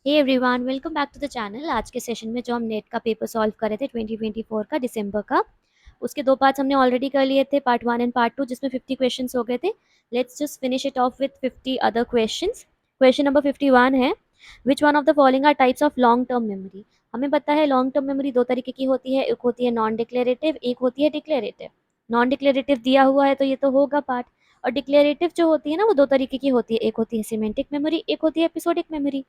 Hey everyone, welcome back to the channel. आज के session में जो हम नेट का पेपर सॉल्व कर रहे थे 2024 का दिसंबर का, उसके दो पार्ट्स हमने ऑलरेडी कर लिए थे, पार्ट 1 एंड पार्ट 2, जिसमें 50 क्वेश्चंस हो गए थे। Let's just finish it off with 50 other questions. Question number 51 है, which one of the following are types of long term memory. हमें पता है लॉन्ग टर्म मेमोरी दो तरीके की होती है, एक होती है नॉन डिक्लेरेटिव, एक होती है डिक्लेरेटिव। नॉन डिक्लेरेटिव दिया हुआ है तो ये तो होगा पार्ट, और डिक्लेरेटिव जो होती है ना वो दो तरीके की होती है, एक होती है सिमेंटिक मेमोरी, एक होती है एपिसोडिक मेमोरी।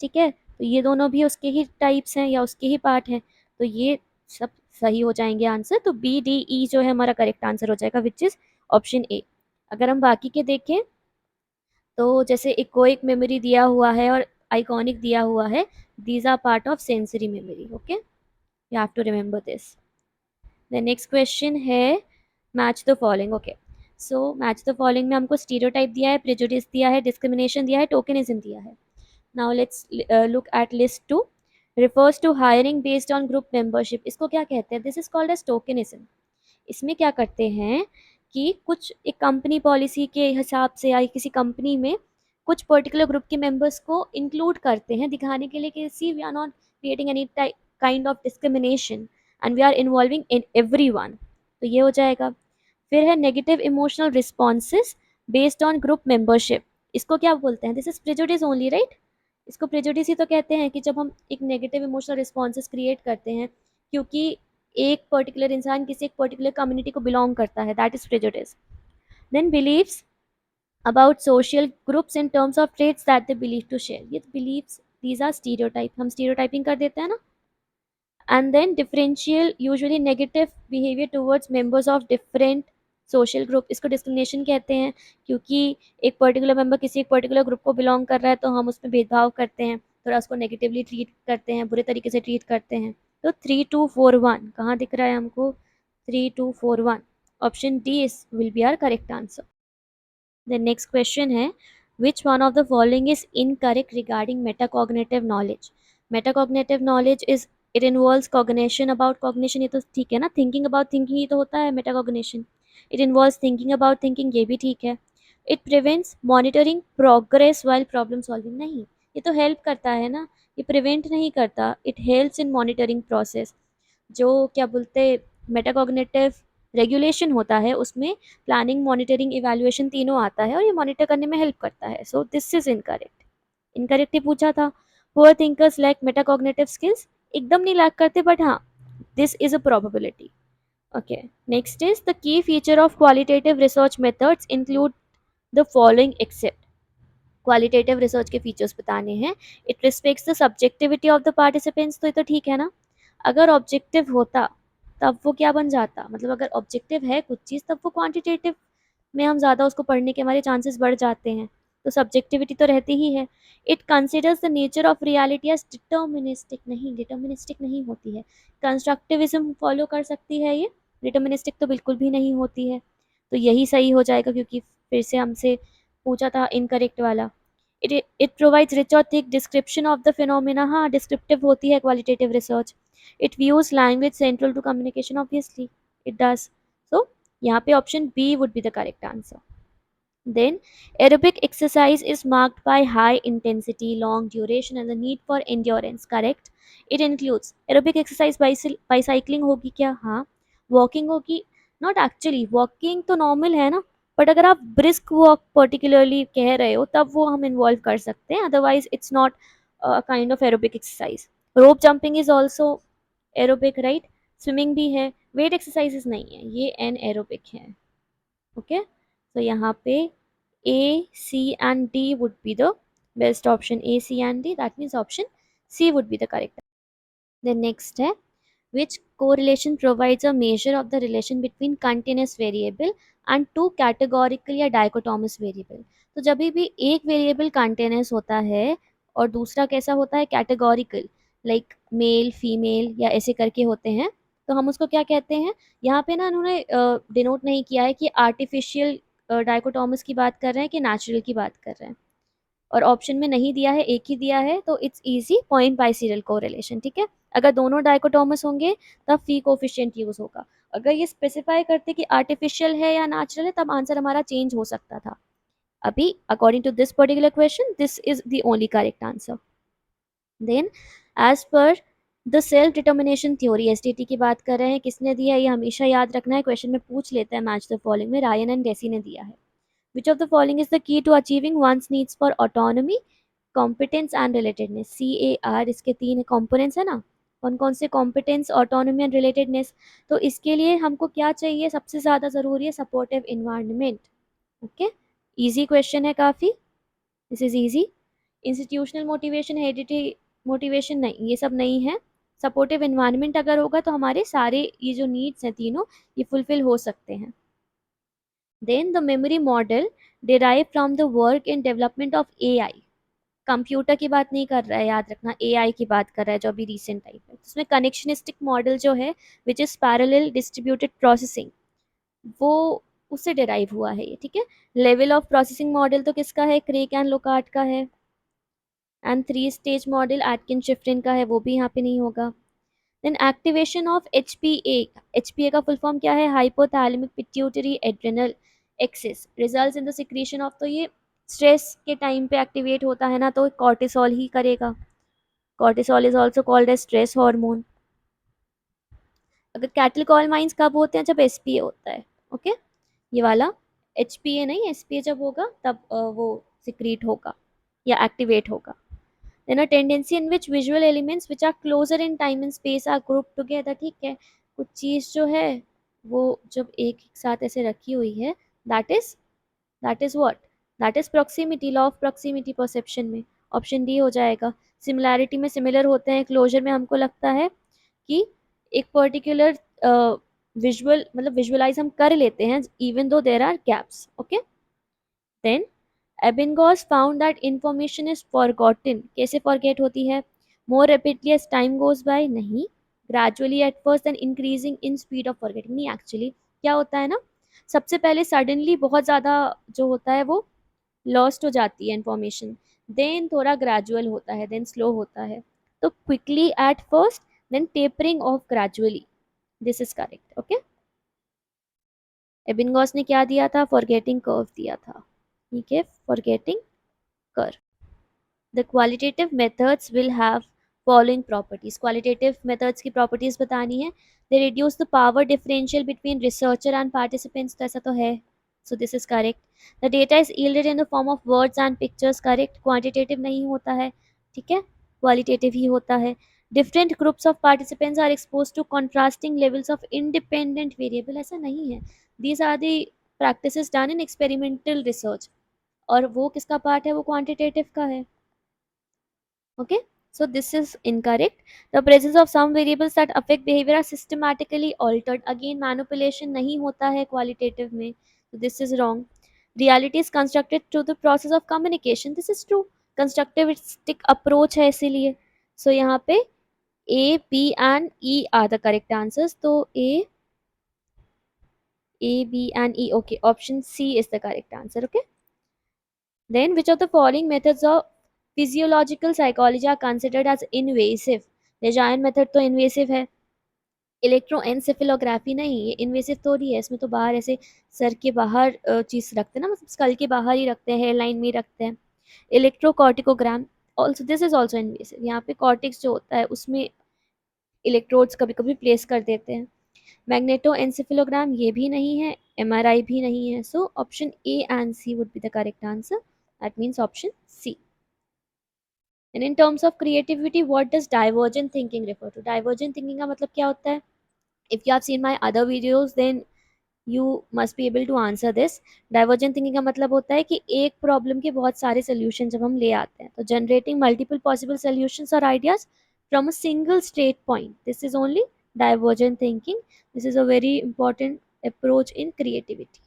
ठीक है, तो ये दोनों भी उसके ही टाइप्स हैं या उसके ही पार्ट हैं, तो ये सब सही हो जाएंगे आंसर। तो बी डी ई जो है हमारा करेक्ट आंसर हो जाएगा, विच इज ऑप्शन ए। अगर हम बाकी के देखें तो जैसे इकोइक मेमोरी दिया हुआ है और आइकॉनिक दिया हुआ है, these are part of sensory memory. Okay, you have to remember this. The next question है match the following. Okay, so match the following में हमको स्टीरियोटाइप दिया है, प्रेजुडिस दिया है, डिस्क्रिमिनेशन दिया है, टोकनिज्म दिया है। Now let's look at list 2. Refers to hiring based on group membership. इसको क्या कहते हैं? This is called as tokenism. इसमें क्या करते हैं कि कुछ एक कंपनी पॉलिसी के हिसाब से या किसी कंपनी में कुछ पर्टिकुलर ग्रुप के मेंबर्स को इंक्लूड करते हैं, दिखाने के लिए कि see we are not creating any kind of discrimination and we are involving in everyone. तो ये हो जाएगा। फिर है negative emotional responses based on group membership. इसको क्या बोलते हैं? This is prejudice only, right? इसको प्रेजुडिस ही तो कहते हैं कि जब हम एक नेगेटिव इमोशनल रिस्पॉन्सेस क्रिएट करते हैं क्योंकि एक पर्टिकुलर इंसान किसी एक पर्टिकुलर कम्युनिटी को बिलोंग करता है, that is prejudice. Then beliefs about social groups in terms of traits that they believe to share. ये बिलीव्स, दीज आर स्टीरियोटाइप, हम स्टीरियोटाइपिंग कर देते हैं ना। And then differential usually negative behaviour towards members of different social group. इसको discrimination कहते हैं क्योंकि एक पर्टिकुलर मेंबर किसी एक पर्टिकुलर ग्रुप को बिलोंग कर रहा है तो हम उसमें भेदभाव करते हैं, थोड़ा उसको नेगेटिवली ट्रीट करते हैं, बुरे तरीके से ट्रीट करते हैं। तो 3241 कहाँ दिख रहा है हमको? 3241 option D is will be our correct answer. The next question है, which one of the following is incorrect regarding metacognitive knowledge. Metacognitive knowledge is it involves cognition about cognition, ये तो ठीक है ना। थिंकिंग अबाउट थिंकिंग ये तो होता है metacognition. It involves thinking about thinking, ये भी ठीक है। It prevents monitoring progress while problem solving, नहीं, ये तो हेल्प करता है ना, ये प्रिवेंट नहीं करता। It helps in monitoring process. जो क्या बोलते मेटाकॉग्निटिव रेगुलेशन होता है उसमें प्लानिंग, मॉनिटरिंग, इवैल्यूएशन तीनों आता है और ये मॉनिटर करने में हेल्प करता है। So this is incorrect. Incorrect ही पूछा था। Poor thinkers lack metacognitive skills, एकदम नहीं लैक करते, बट हाँ, this is a probability. Okay, next is the key feature of qualitative research methods include the following except. Qualitative research के features बताने हैं। It respects the subjectivity of the participants, तो ये तो ठीक है ना। अगर ऑब्जेक्टिव होता तब वो क्या बन जाता, मतलब अगर ऑब्जेक्टिव है कुछ चीज़ तब वो क्वांटिटेटिव में हम ज़्यादा उसको पढ़ने के हमारे चांसेस बढ़ जाते हैं, तो सब्जेक्टिविटी तो रहती ही है। It considers the nature of reality as deterministic, नहीं, डिटर्मिनिस्टिक नहीं होती है। कंस्ट्रक्टिविज्म फॉलो कर सकती है ये, डिटर्मिनिस्टिक तो बिल्कुल भी नहीं होती है। तो यही सही हो जाएगा क्योंकि फिर से हमसे पूछा था इनकरेक्ट वाला। इट प्रोवाइड्स रिच और thick description of the phenomena, हाँ डिस्क्रिप्टिव होती है qualitative research. It views language central to communication, obviously it does. So यहाँ पे option B would be the correct answer. Then, aerobic exercise is marked by high intensity, long duration, and the need for endurance. Correct. It includes aerobic exercise by cycling होगी क्या? हाँ. Walking होगी? Not actually. Walking तो normal है ना. But अगर आप brisk walk particularly कह रहे हो तब वो हम involve कर सकते हैं. Otherwise, it's not a kind of aerobic exercise. Rope jumping is also aerobic, right? Swimming भी है. Weight exercises नहीं है. ये anaerobic है. Okay. So यहाँ पे A, C and D would be the best option. A, C and D, that means option C would be the correct. The next है, which correlation provides a measure of the relation between continuous variable and two categorical या dichotomous variable. तो जब भी एक variable continuous होता है और दूसरा कैसा होता है? कैटेगोरिकल, लाइक मेल फीमेल या ऐसे करके होते हैं, तो हम उसको क्या कहते हैं? यहाँ पे ना उन्होंने डिनोट नहीं किया है कि आर्टिफिशियल डाइकोटॉमस की बात कर रहे हैं कि नेचुरल की बात कर रहे हैं, और ऑप्शन में नहीं दिया है, एक ही दिया है, तो it's easy point by serial correlation. ठीक है, अगर दोनों डाइकोटॉमस होंगे तब फी कोफिशिएंट यूज होगा। अगर ये स्पेसिफाई करते कि आर्टिफिशियल है या नेचुरल है तब आंसर हमारा चेंज हो सकता था। अभी according to this particular question this is the only correct answer. Then as per the self determination theory, SDT की बात कर रहे हैं, किसने दिया ये हमेशा याद रखना है, क्वेश्चन में पूछ लेते हैं मैच द फॉलोइंग में, रायन एंड डेसी ने दिया है। Which of the following is the key to achieving one's needs for autonomy, competence and relatedness, CAR, इसके तीन कॉम्पोनेंट्स है ना, कौन कौन से, कॉम्पिटेंस, ऑटोनॉमी एंड रिलेटेडनेस। तो इसके लिए हमको क्या चाहिए, सबसे ज़्यादा ज़रूरी है supportive environment. Okay, easy question है काफ़ी, this is easy. Institutional motivation, heredity motivation नहीं, ये सब नहीं है। सपोर्टिव इन्वायरमेंट अगर होगा तो हमारे सारे ये जो नीड्स हैं तीनों, ये फुलफिल हो सकते हैं। Then the memory model derive from the work in development of AI, computer की बात नहीं कर रहा है, याद रखना AI की बात कर रहा है जो अभी रिसेंट टाइप है। उसमें कनेक्शनिस्टिक मॉडल जो है, which is parallel distributed processing, वो उससे डिराइव हुआ है ये, ठीक है। लेवल ऑफ प्रोसेसिंग मॉडल तो किसका है, क्रेक एंड लोकार्ट का है। And three stage model Atkinson Shiffrin का है, वो भी यहाँ पे नहीं होगा। देन एक्टिवेशन ऑफ HPA का फुल फॉर्म क्या है, hypothalamic pituitary adrenal axis, results in the secretion of, तो ये स्ट्रेस के टाइम पे एक्टिवेट होता है ना, तो कॉर्टिसोल ही करेगा। Cortisol is also called as stress hormone. अगर कैटल कॉल माइंस कब होते हैं, जब SPA होता है। ओके, ये वाला HPA नहीं, SPA जब होगा तब वो सिक्रीट होगा या एक्टिवेट होगा। Then a tendency in which visual elements which are closer in time and space are grouped together, ठीक है। कुछ चीज़ जो है वो जब एक साथ ऐसे रखी हुई है, that is what, that is proximity, law of proximity perception में ऑप्शन डी हो जाएगा। सिमिलैरिटी में सिमिलर होते हैं, क्लोजर में हमको लगता है कि एक पर्टिकुलर विजुअल मतलब विजुअलाइज हम कर लेते हैं even though there are gaps. Okay, then Ebbinghaus found that information is forgotten, कैसे फॉरगेट होती है, more rapidly as time goes by, नहीं, gradually at first and increasing in speed of forgetting, नहीं, एक्चुअली क्या होता है ना, सबसे पहले सडनली बहुत ज़्यादा जो होता है वो लॉस्ट हो जाती है इन्फॉर्मेशन, देन थोड़ा ग्रेजुअल होता है, देन स्लो होता है। तो quickly at first, then tapering off gradually, this is correct. Okay, Ebbinghaus ने क्या दिया था, फॉरगेटिंग कर्व दिया था, ठीक है, forgetting curve. The qualitative methods will have following properties. Qualitative methods की properties बतानी है। They reduce the power differential between researcher and participants, तो ऐसा तो है, so this is correct. The data is yielded in the form of words and pictures, correct. Quantitative नहीं होता है, ठीक है, qualitative ही होता है। Different groups of participants are exposed to contrasting levels of independent variable, ऐसा नहीं है। These are the practices done in experimental research, और वो किसका पार्ट है, वो क्वांटिटेटिव का है। Okay, so this is incorrect. The presence of some variables that affect behavior are systematically altered, again manipulation नहीं होता है qualitative में, so this is wrong. Reality is constructed through the process of communication, this is true. Constructivistic approach है इसीलिए, so यहाँ पे A, B and E are the correct answers. तो A, B and E, okay, option C is the correct answer. Okay, then which of the following methods of physiological psychology are considered as invasive? Lesion method तो invasive है, electroencephalography नहीं, ये invasive थोड़ी है, इसमें तो बाहर ऐसे सर के बाहर चीज रखते हैं ना, मतलब स्कल के बाहर ही रखते हैं, हेयर लाइन में ही रखते हैं। Electrocorticogram also, this is also invasive, यहाँ पे कॉर्टिक्स जो होता है उसमें इलेक्ट्रोड्स कभी कभी प्लेस कर देते हैं। मैग्नेटो एन्सेफेलोग्राम ये भी नहीं है, MRI भी नहीं है, so option A and C would be the correct answer, that means option C. And in terms of creativity, what does divergent thinking refer to? Divergent thinking का मतलब क्या होता है? If you have seen my other videos, then you must be able to answer this. Divergent thinking का मतलब होता है कि एक प्रॉब्लम के बहुत सारे सोल्यूशन जब हम ले आते हैं, तो generating multiple possible solutions or ideas from a single straight point. This is only divergent thinking. This is a very important approach in creativity.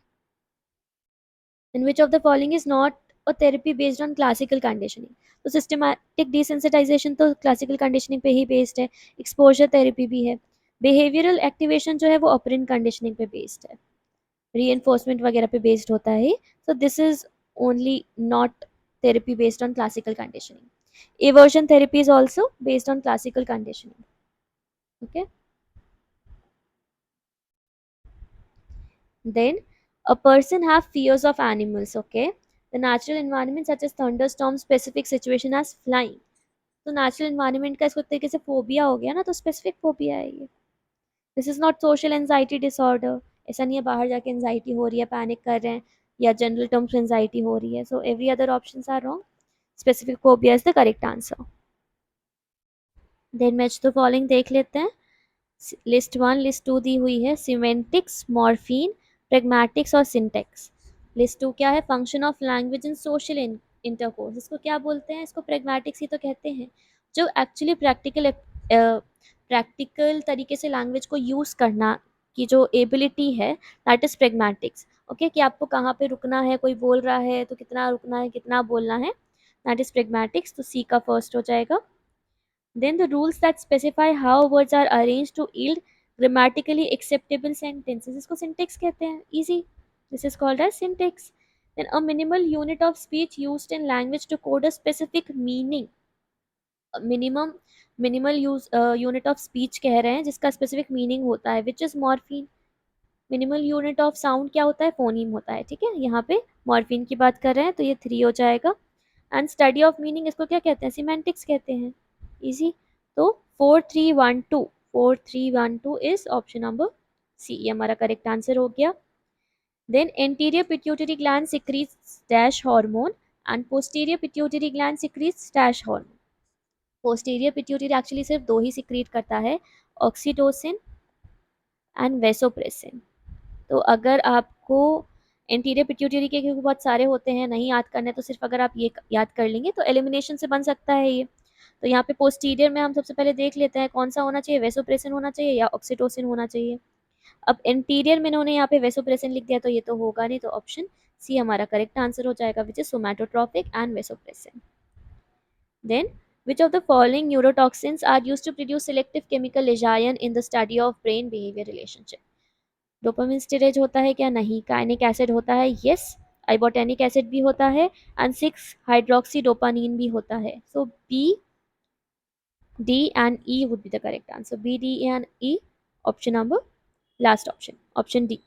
In which of the following is not a therapy based on classical conditioning? तो systematic desensitization तो classical conditioning पे ही based है, exposure therapy भी है, behavioural activation जो है वो operant conditioning पे बेस्ड है, रीइंफोर्समेंट वगैरह पे बेस्ड होता है, so this is only not therapy based on classical conditioning. Aversion therapy is also based on classical conditioning. Okay, then a person have fears of animals, okay, the natural environment such as thunderstorm, specific situation as flying, तो natural environment का इसको एक तरीके से phobia हो गया ना, तो स्पेसिफिक फोबिया है ये। This is not social anxiety disorder. ऐसा नहीं है बाहर जाके एंजाइटी हो रही है, पैनिक कर रहे हैं, या जनरल टर्म्स में एंजाइटी हो रही है। So every other options are wrong. Specific phobia is the correct answer. Then match the following देख लेते हैं। लिस्ट 1 लिस्ट 2 दी हुई है, सिमेंटिक्स, मॉर्फीन, प्रेगमेटिक्स और सिंटेक्स। लिस्ट 2 क्या है? Function of language in social intercourse. इसको क्या बोलते हैं? इसको प्रेगमेटिक्स ही तो कहते हैं, जो एक्चुअली प्रैक्टिकल तरीके से लैंग्वेज को यूज़ करना की जो एबिलिटी है, दैट इज प्रेगमेटिक्स। ओके, कि आपको कहाँ पे रुकना है, कोई बोल रहा है तो कितना रुकना है, कितना बोलना है, दैट इज प्रेगमेटिक्स। तो सी का फर्स्ट हो जाएगा। Then the rules that specify how words are arranged to yield grammatically acceptable sentences, इसको syntax कहते हैं. Easy. This is called as syntax. Then a minimal unit of speech used in language to code a specific meaning. Minimal unit of speech कह रहे हैं जिसका specific meaning होता है, which is morpheme. Minimal unit of sound क्या होता है? Phoneme होता है. ठीक है, यहाँ पे मॉर्फिन की बात कर रहे हैं तो ये 3 हो जाएगा. एंड स्टडी ऑफ मीनिंग इसको क्या कहते हैं? सिमेंटिक्स कहते हैं. इजी. तो 4 3 1 2 इज ऑप्शन नंबर सी. ये हमारा करेक्ट आंसर हो गया. Then anterior pituitary gland secretes dash hormone and posterior pituitary gland secretes dash hormone. Posterior pituitary actually सिर्फ 2 ही सिक्रीट करता है, ऑक्सीटोसिन एंड वेसोप्रेसिन. तो अगर आपको एंटीरियर पिट्यूटरी के क्योंकि बहुत सारे होते हैं, नहीं याद करने, तो सिर्फ अगर आप ये याद कर लेंगे तो एलिमिनेशन से बन सकता है ये. तो यहाँ पे पोस्टीरियर में हम सबसे पहले देख लेते हैं कौन सा होना चाहिए, वेसोप्रेसिन होना चाहिए या ऑक्सीटोसिन होना चाहिए. अब एंटीरियर में इन्होंने यहाँ पे वेसोप्रेसिन लिख दिया तो ये तो होगा नहीं, तो ऑप्शन सी हमारा करेक्ट आंसर हो जाएगा, which is somatotropic and vasopressin. Then which of the following neurotoxins are used to produce selective chemical lesion in the study of brain behavior relationship? Dopamine storage होता है क्या? नहीं. काइनिक acid होता है? Yes. आइबोटेनिक acid भी होता है एंड 6 हाइड्रोक्सी डोपानीन भी होता है. So B, D and E would be the correct answer. B, D and E. Option number last option, option D.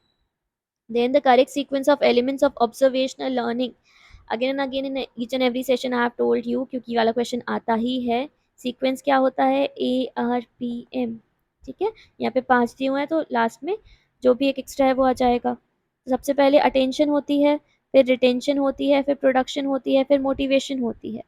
Then the correct sequence of elements of observational learning. Again and again in each and every session I have told you, क्योंकि वाला question आता ही है. Sequence क्या होता है? ARPM. ठीक है, यहाँ पे 5 दिए हुए हैं तो लास्ट में जो भी एक एक्स्ट्रा है वो आ जाएगा. तो सबसे पहले अटेंशन होती है, फिर रिटेंशन होती है, फिर प्रोडक्शन होती है, फिर मोटिवेशन होती है.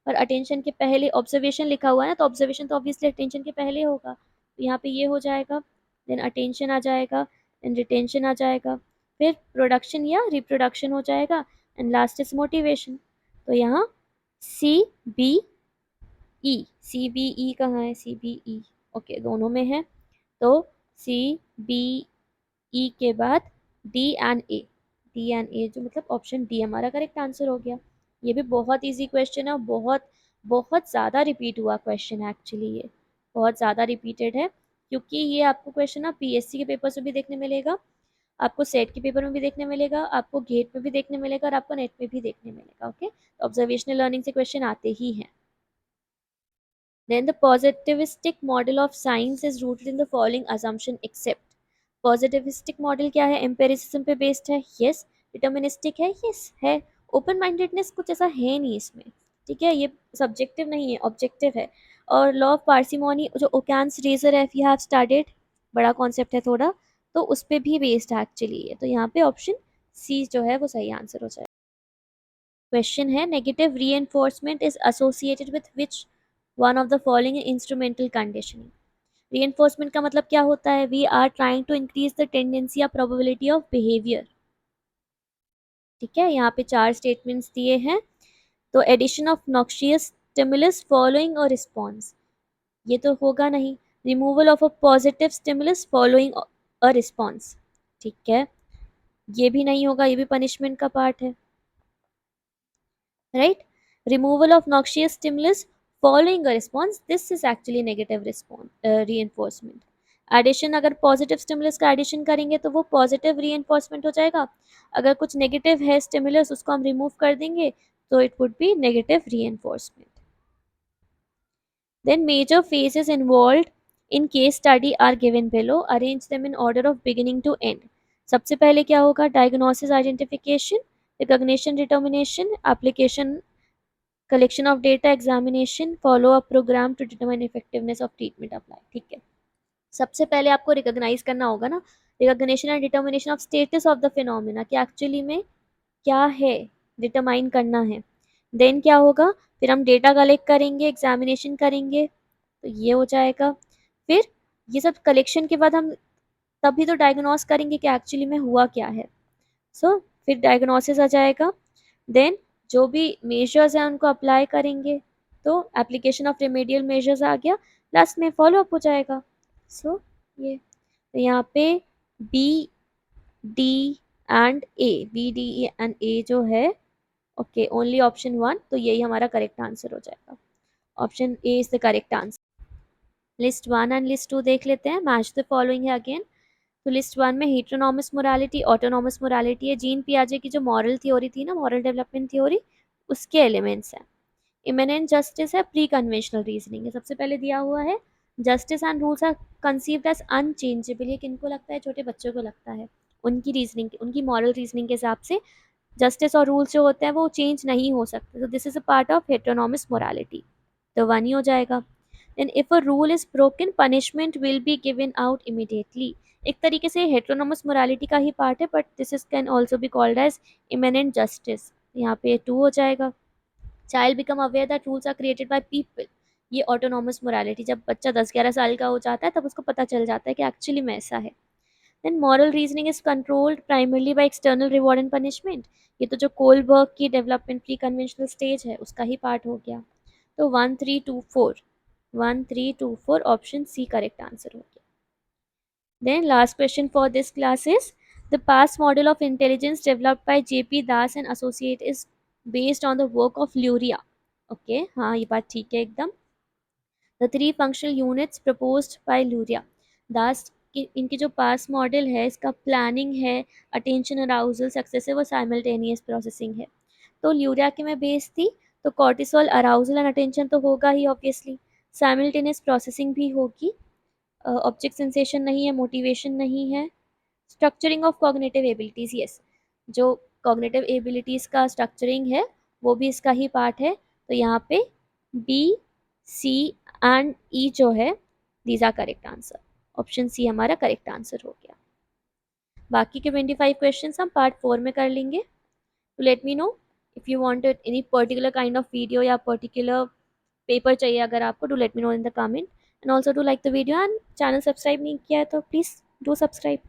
और अटेंशन के पहले ऑब्जर्वेशन लिखा हुआ है ना, तो ऑब्जर्वेशन तो ऑब्वियसली अटेंशन के पहले होगा, तो यहाँ पे ये हो जाएगा. देन अटेंशन आ जाएगा, देन रिटेंशन आ जाएगा, फिर प्रोडक्शन या रिप्रोडक्शन हो जाएगा, एंड लास्ट इज मोटिवेशन. तो यहाँ C B E. C B E कहाँ है? सी बी ई ओके, दोनों में है. तो सी बी ई के बाद D and A. D and A जो मतलब ऑप्शन डी हमारा करेक्ट आंसर हो गया. ये भी बहुत इजी क्वेश्चन है, बहुत बहुत ज़्यादा रिपीट हुआ क्वेश्चन है. एक्चुअली ये बहुत ज़्यादा रिपीटेड है, क्योंकि ये आपको क्वेश्चन ना पीएससी के पेपर में भी देखने मिलेगा, आपको सेट के पेपर में भी देखने मिलेगा, आपको गेट में भी देखने मिलेगा, और आपको नेट में भी देखने मिलेगा. ओके, ऑब्जर्वेशनल लर्निंग से क्वेश्चन आते ही हैं. Then the positivistic model of science is rooted in the following assumption except. Positivistic model क्या है? एम्पेरिसिज्म पे बेस्ड है. यस. डिटर्मिनिस्टिक है? यस है. ओपन माइंडेडनेस कुछ ऐसा है नहीं इसमें. ठीक है, ये सब्जेक्टिव नहीं है, ऑब्जेक्टिव है. और लॉ ऑफ पार्सिमोनी जो ओकान्स रेजर है, इफ यू हैव स्टडीड, बड़ा कॉन्सेप्ट है थोड़ा, तो उस पर भी बेस्ड है एक्चुअली ये. तो यहाँ पे ऑप्शन सी जो है वो सही आंसर हो जाए. क्वेश्चन है, negative reinforcement is associated with which one of the following instrumental conditioning. Reinforcement का मतलब क्या होता है? We are trying to increase the tendency या प्रोबेबिलिटी ऑफ बिहेवियर. ठीक है, यहाँ पे 4 स्टेटमेंट्स दिए हैं. तो addition of noxious stimulus following a response, ये तो होगा नहीं. Removal of a positive stimulus following a response. ठीक है, ये भी नहीं होगा, ये भी पनिशमेंट का पार्ट है. Right. Removal of noxious stimulus following a response, this is actually negative reinforcement. Addition, अगर पॉजिटिव स्टिमुलस का एडिशन करेंगे तो वो पॉजिटिव रीइंफोर्समेंट हो जाएगा. अगर कुछ नेगेटिव है स्टिमुलस, उसको हम रिमूव कर देंगे तो it would be negative reinforcement. Then major phases involved in case study are given below, arrange them in order of beginning to end. सबसे पहले क्या होगा? Diagnosis identification, recognition determination, application collection of data, examination, follow up program to determine effectiveness of treatment apply. ठीक है, सबसे पहले आपको recognize करना होगा ना, recognition and determination of status of the phenomena, कि एक्चुअली में क्या है, डिटरमाइन करना है। देन क्या होगा, फिर हम डेटा कलेक्ट करेंगे, एग्जामिनेशन करेंगे, तो ये हो जाएगा। फिर ये सब कलेक्शन के बाद हम तभी तो डायग्नोस करेंगे कि एक्चुअली में हुआ क्या है। फिर डायग्नोसिस आ जाएगा। देन जो भी मेजर्स हैं उनको अप्लाई करेंगे, तो एप्लीकेशन ऑफ रेमेडियल मेजर्स आ गया। लास्ट में फॉलो अप हो जाएगा। ये तो यहाँ पे B D and A, B D and A जो है, ओके, ओनली ऑप्शन 1, तो यही हमारा करेक्ट आंसर हो जाएगा। Option A is the correct answer. List 1 and list 2 देख लेते हैं। मैच द फॉलोइंग है अगेन। तो लिस्ट 1 में हेटेरोनॉमस मोरालिटी, ऑटोनॉमस मोरालिटी है। जीन पियाजे की जो मॉरल थ्योरी थी ना, मॉरल डेवलपमेंट थ्योरी, उसके एलिमेंट्स हैं। इमिनेंट जस्टिस है, प्री कन्वेंशनल रीजनिंग है। सबसे पहले दिया हुआ है justice and rules are conceived as unchangeable. ये किनको लगता है? छोटे बच्चों को लगता है। उनकी रीजनिंग, उनकी मॉरल रीजनिंग के हिसाब से जस्टिस और रूल्स जो होते हैं वो चेंज नहीं हो सकते। तो this is a part of heteronomous morality, तो 1 ही हो जाएगा। Then if a rule is broken, punishment will be given out immediately. एक तरीके से हेटेरोनॉमस मोरालिटी का ही पार्ट है, but this is can also be called as immanent justice. यहाँ पे 2 हो जाएगा। Child become aware that rules are created by people, ये ऑटोनॉमस मोरालिटी। जब बच्चा 10-11 साल का हो जाता है तब उसको पता चल जाता है कि एक्चुअली में ऐसा है। Then moral reasoning is controlled primarily by external reward and punishment. ये तो जो कोलबर्ग की डेवलपमेंट प्री कन्वेंशनल स्टेज है उसका ही पार्ट हो गया। तो 1 3 2 4 ऑप्शन सी करेक्ट आंसर हो गया। Then last question for this class is, the past model of intelligence developed by J.P. Das and Associate is based on the work of Luria. Okay, हाँ ये बात ठीक है एकदम। The three functional units proposed by Luria. दास की इनकी जो पास model है इसका प्लानिंग है, अटेंशन, अराउजल, सक्सेसिव और साइमल्टेनियस प्रोसेसिंग है। तो ल्यूरिया की मैं बेस थी, तो कॉर्टिसोल, अराउजल एंड अटेंशन तो होगा ही ऑब्वियसली, साइमल्टेनियस प्रोसेसिंग भी होगी, ऑब्जेक्ट सेंसेशन नहीं है, मोटिवेशन नहीं है, structuring of cognitive abilities, yes, जो कॉग्निटिव एबिलिटीज का स्ट्रक्चरिंग है वो भी इसका ही पार्ट है। तो यहाँ पे बी, सी एंड ई जो है, these are correct answer. Option C हमारा करेक्ट आंसर हो गया। बाकी के 25 क्वेश्चन हम पार्ट 4 में कर लेंगे। तो let me know if you want any particular kind of video या पर्टिकुलर पेपर चाहिए अगर आपको, do let me know in the comment. And also do like the video, and channel subscribe नहीं किया है तो प्लीज़ डू सब्सक्राइब।